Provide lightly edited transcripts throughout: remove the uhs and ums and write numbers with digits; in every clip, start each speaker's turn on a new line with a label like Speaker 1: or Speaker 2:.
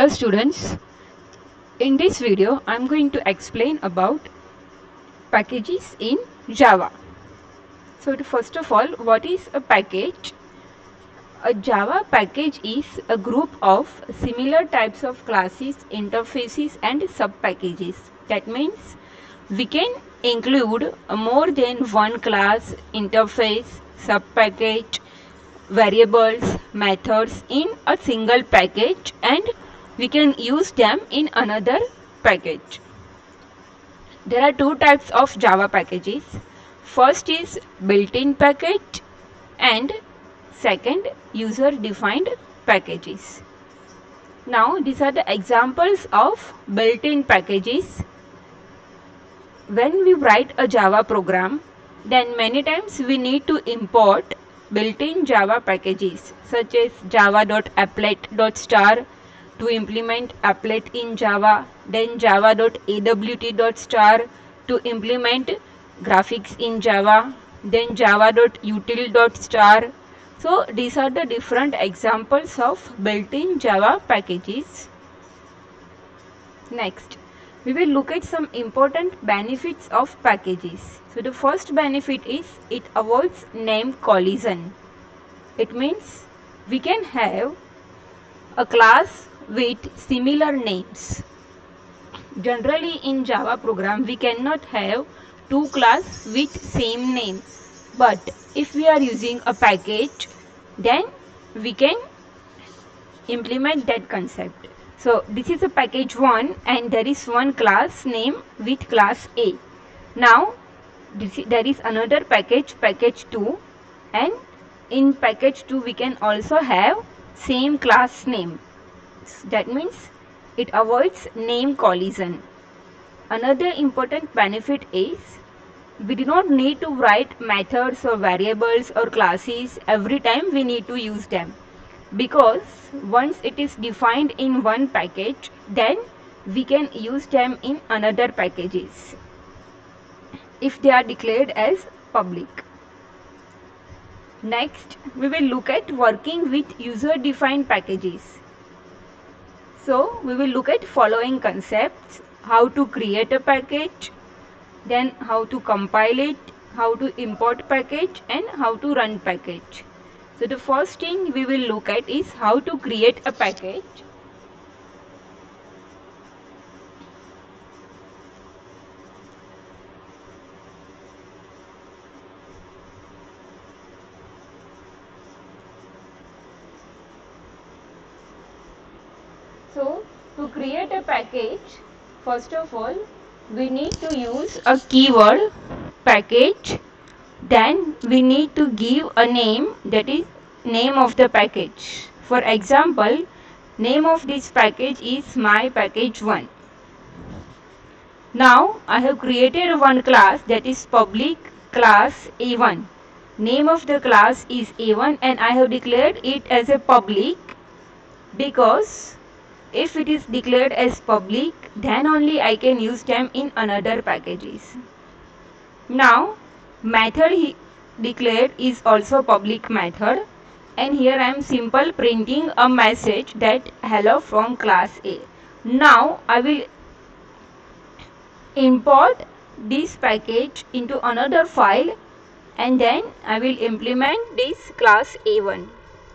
Speaker 1: Hello students, in this video I am going to explain about packages in Java. So first of all, what is a package? A Java package is a group of similar types of classes, interfaces and sub-packages. That means we can include more than one class, interface, sub-package, variables, methods in a single package, and we can use them in another package. There are two types of Java packages. First is built-in package and second user defined packages. Now these are the examples of built-in packages. When we write a Java program, then many times we need to import built-in Java packages such as java.applet.star to implement applet in Java, then java.awt.star to implement graphics in Java, then java.util.star. So these are the different examples of built-in Java packages. Next, we will look at some important benefits of packages. So the first benefit is it avoids name collision. It means we can have a class with similar names. Generally in Java program we cannot have two classes with same name, but if we are using a package, then we can implement that concept. So this is a package 1 and there is one class name with class A. Now there is another package 2, and in package 2 we can also have same class name. That means it avoids name collision. Another important benefit is we do not need to write methods or variables or classes every time we need to use them, because once it is defined in one package, then we can use them in another packages if they are declared as public. Next, we will look at working with user-defined packages. So we will look at following concepts: how to create a package, then how to compile it, how to import package, and how to run package. So the first thing we will look at is how to create a package. So to create a package, first of all we need to use a keyword package, then we need to give a name, that is name of the package. For example, name of this package is my package 1. Now I have created one class, that is public class A1. Name of the class is A1 and I have declared it as a public, because if it is declared as public, then only I can use them in another packages. Now method he declared is also public method, and here I am simple printing a message that hello from class A. Now I will import this package into another file and then I will implement this class A1.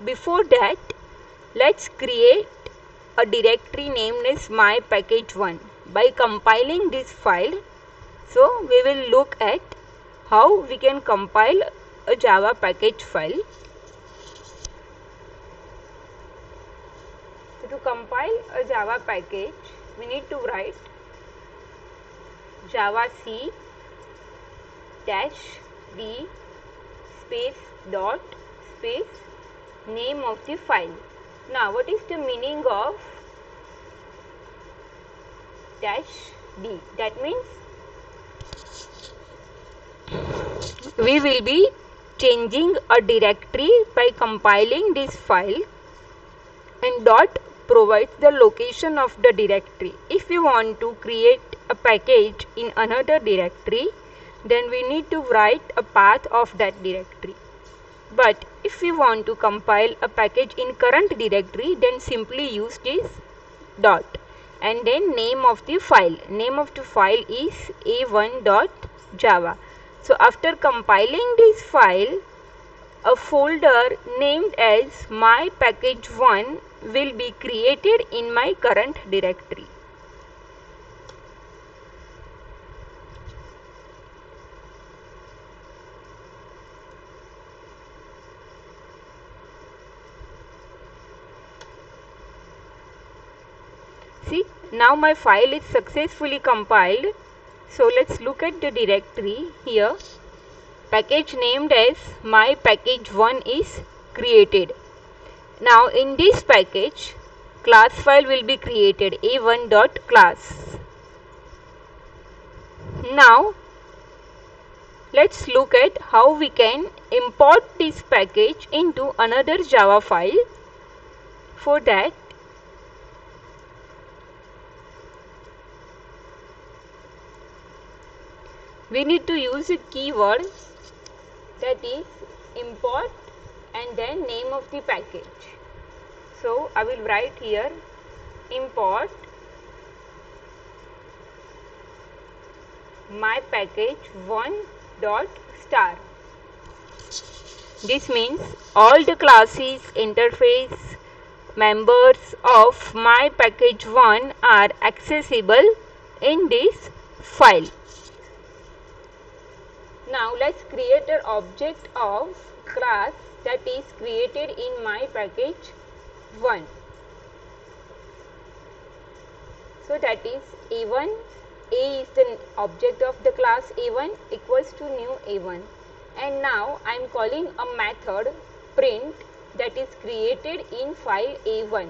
Speaker 1: Before that, let's create a directory named as my package 1 by compiling this file. So we will look at how we can compile a Java package file. So to compile a Java package, we need to write javac -d space dot space name of the file. Now what is the meaning of -d? That means we will be changing a directory by compiling this file, and dot provides the location of the directory. If we want to create a package in another directory, then we need to write a path of that directory. But if we want to compile a package in current directory, then simply use this dot, and then name of the file. Name of the file is a1.java. So after compiling this file, a folder named as my package1 will be created in my current directory. See, now my file is successfully compiled. So let's look at the directory here. Package named as my package1 is created. Now in this package, class file will be created, a1.class. Now let's look at how we can import this package into another Java file. For that, we need to use a keyword, that is import and then name of the package. So I will write here import my package1 dot star. This means all the classes, interface, members of my package1 are accessible in this file. Now let's create an object of class that is created in my package1. So that is a1. A is the object of the class a1 equals to new a1. And now I am calling a method print that is created in file a1.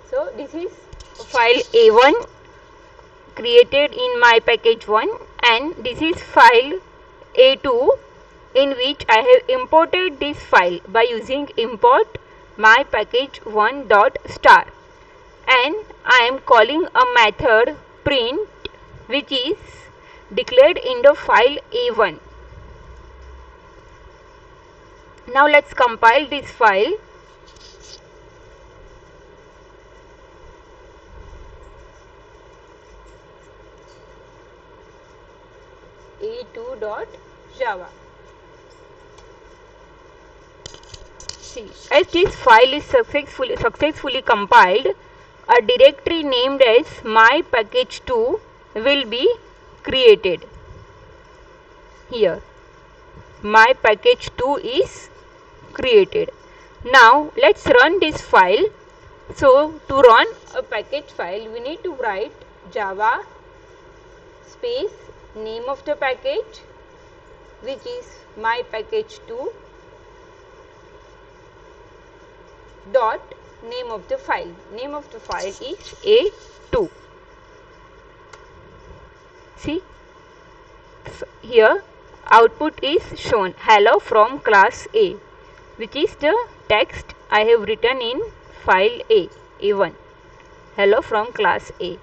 Speaker 1: So this is file a1 created in my package1, and this is file a2 in which I have imported this file by using import my package1 dot star, and I am calling a method print which is declared in the file a1. Now let's compile this file. a2.java. See, as this file is successfully compiled, a directory named as my package2 will be created. Here, my package2 is created. Now let's run this file. So to run a package file, we need to write java space name of the package, which is my package2 dot name of the file. Name of the file is a2. See, here output is shown, hello from class A, which is the text I have written in file a1, hello from class A.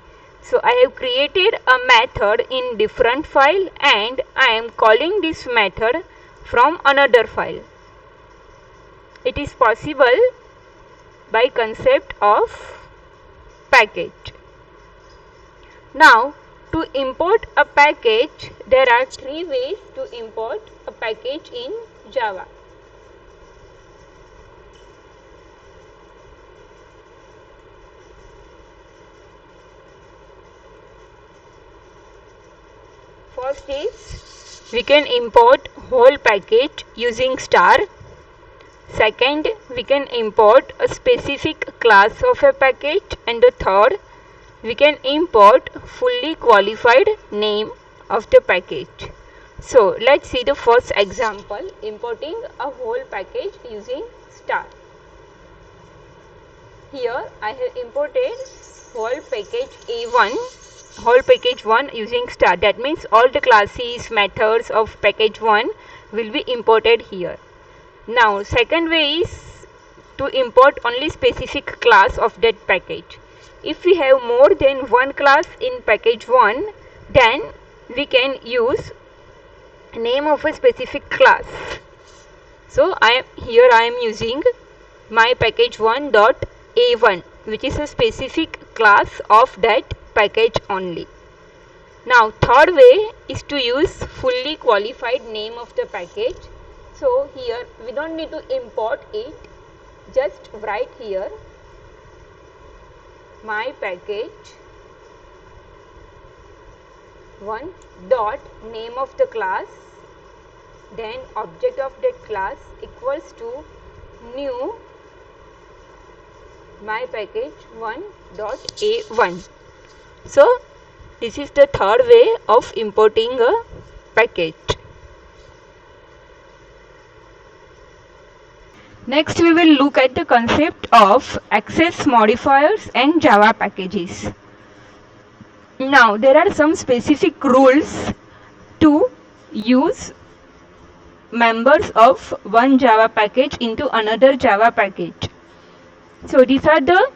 Speaker 1: So I have created a method in different file and I am calling this method from another file. It is possible by concept of package. Now to import a package, there are three ways to import a package in Java. First is we can import whole package using star. Second, we can import a specific class of a package, and the third, we can import fully qualified name of the package. So let's see the first example, importing a whole package using star. Here I have imported whole package A1, whole package 1 using star. That means all the classes, methods of package 1 will be imported here. Now second way is to import only specific class of that package. if we have more than one class in package 1, then we can use name of a specific class. So I am using my package 1 dot a1, which is a specific class of that package only. Now third way is to use fully qualified name of the package. So here we don't need to import it, just write here my package 1 dot name of the class, then object of that class equals to new my package 1 dot a1. So this is the third way of importing a package. Next we will look at the concept of access modifiers and Java packages. Now there are some specific rules to use members of one Java package into another Java package. So these are the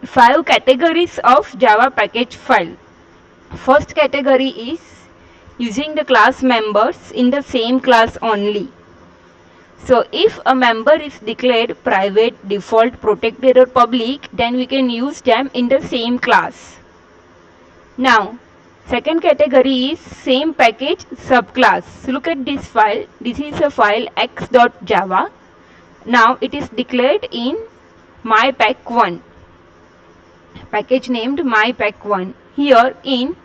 Speaker 1: 5 categories of Java package file. First category is using the class members in the same class only. So if a member is declared private, default, protected or public, then we can use them in the same class. Now second category is same package subclass. So look at this file. This is a file x.java. Now it is declared in mypack1, package named mypack1. Here in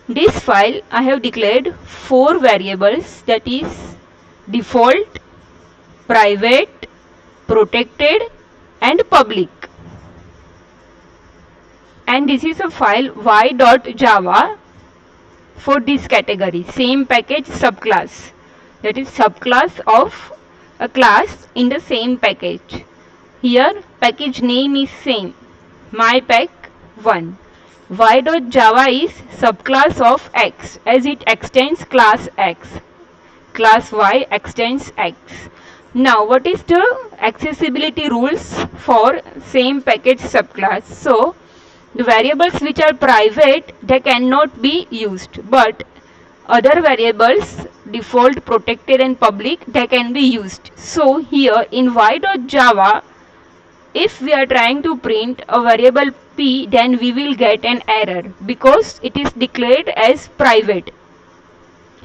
Speaker 1: this file I have declared 4 variables, that is default, private, protected and public. And this is a file y.java for this category, same package subclass, that is subclass of a class in the same package. Here package name is same, mypack1. y.java is subclass of x as it extends class x, class y extends x. Now what is the accessibility rules for same package subclass? So the variables which are private, they cannot be used, but other variables default, protected and public, they can be used. So here in y.java, if we are trying to print a variable p, then we will get an error because it is declared as private.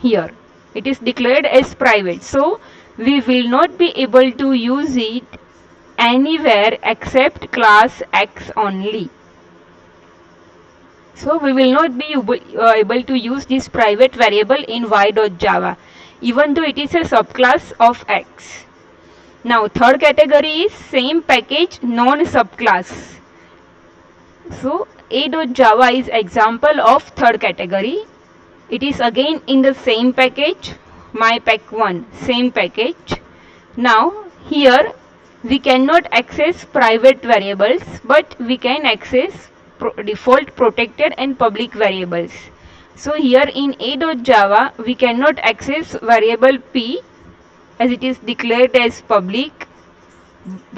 Speaker 1: Here it is declared as private, so we will not be able to use it anywhere except class x only. So we will not be able to use this private variable in y.java, even though it is a subclass of x. Now third category is same package non-subclass. So a.java is example of third category. It is again in the same package, mypack1, same package. Now here we cannot access private variables, but we can access default, protected and public variables. So here in a.java we cannot access variable p as it is declared as public,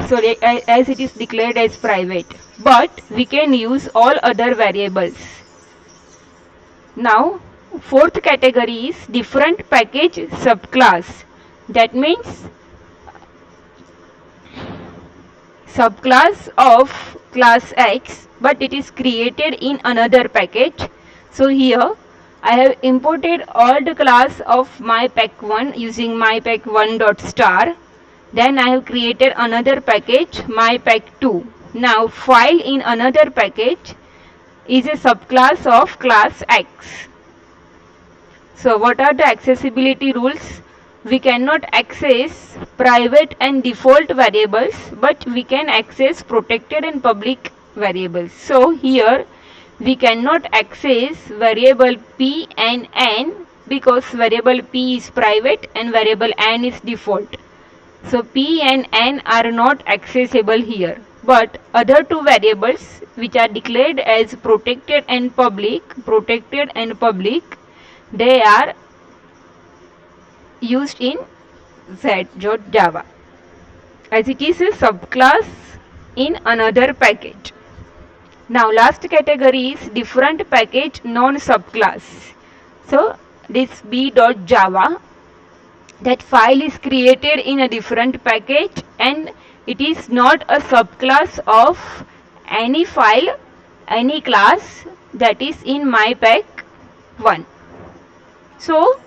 Speaker 1: sorry, as it is declared as private, but we can use all other variables. Now fourth category is different package subclass. That means subclass of class x, but it is created in another package. So here I have imported all the class of mypack1 using mypack1.star. Then I have created another package, mypack2. Now file in another package is a subclass of class x. So what are the accessibility rules? We cannot access private and default variables, but we can access protected and public variables. So here we cannot access variable p and n because variable p is private and variable n is default. So p and n are not accessible here, but other two variables which are declared as protected and public, they are used in z.java as it is a subclass in another package. Now last category is different package non-subclass. So this b.java, that file is created in a different package and it is not a subclass of any file, any class that is in mypack 1. So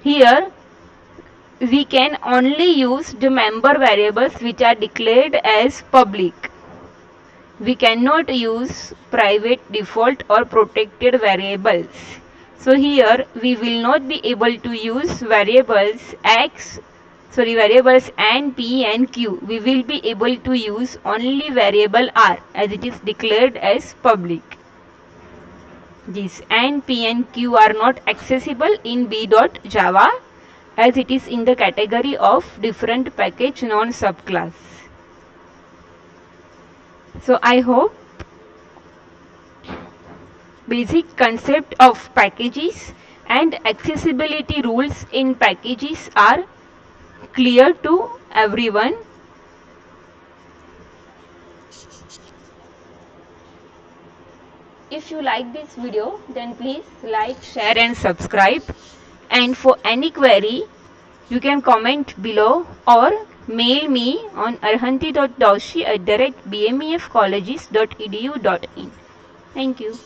Speaker 1: here we can only use the member variables which are declared as public. We cannot use private, default or protected variables. So here we will not be able to use variables variables N, P and Q. We will be able to use only variable R as it is declared as public. These N, P and Q are not accessible in b.java as it is in the category of different package non-subclass. So I hope basic concept of packages and accessibility rules in packages are clear to everyone. If you like this video, then please like, share and subscribe. And for any query, you can comment below or mail me on arhanti.daushi@bmefcolleges.edu.in. Thank you.